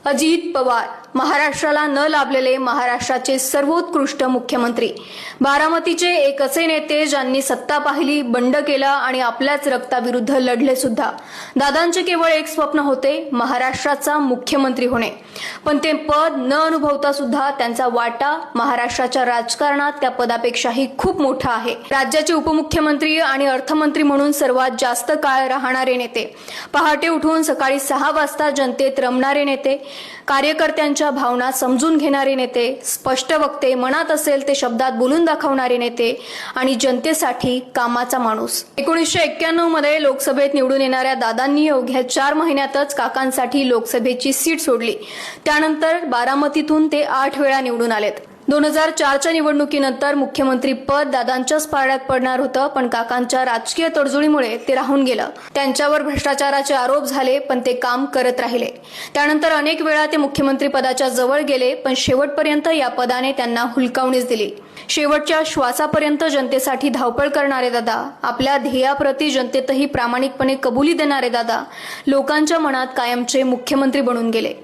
अजित पवार महाराष्ट्राला न लाभलेले महाराष्ट्राचे सर्वोत्कृष्ट मुख्यमंत्री, बारामतीचे एक असे नेते ज्यांनी सत्ता पाहिली, बंड केला आणि आपल्याच रक्ताविरुद्ध लढले सुद्धा। दादांचे केवळ एक स्वप्न होते, महाराष्ट्राचा मुख्यमंत्री होणे, पण ते पद न अनुभवता सुद्धा त्यांचा वाटा महाराष्ट्राच्या राजकारणात त्या पदापेक्षाही खूप मोठा आहे। राज्याचे उपमुख्यमंत्री आणि अर्थमंत्री म्हणून सर्वात जास्त काळ राहणारे नेते, पहाटे उठून सकाळी 6 वाजता जनतेत रमणारे नेते, कार्यकर्त्यांच्या भावना समजून घेणारे नेते, स्पष्ट वक्ते, मनात असेल ते शब्दात बोलून दाखवणारे नेते आणि जनतेसाठी कामाचा माणूस। 1991 मध्ये लोकसभेत निवडून येणाऱ्या दादांनी अवघ्या 4 महिन्यातच काकांसाठी लोकसभेची सीट सोडली। त्यानंतर बारामतीतून ते 8 वेळा निवडून आलेत। 2004च्या निवडणुकीनंतर मुख्यमंत्री पद दादांच्याच पारड्यात पडणार होतं, पण काकांच्या राजकीय तडजोडीमुळे ते राहून गेलं। त्यांच्यावर भ्रष्टाचाराचे आरोप झाले, पण ते काम करत राहिले। त्यानंतर अनेक वेळा ते मुख्यमंत्री पदाच्या जवळ गेले, पण शेवटपर्यंत या पदाने त्यांना हुलकावणीच दिली। शेवटच्या श्वासापर्यंत जनतेसाठी धावपळ करणारे दादा, आपल्या ध्येयाप्रती जनतेतही प्रामाणिकपणे कबुली देणारे दादा, लोकांच्या मनात कायमचे मुख्यमंत्री बनून गेले।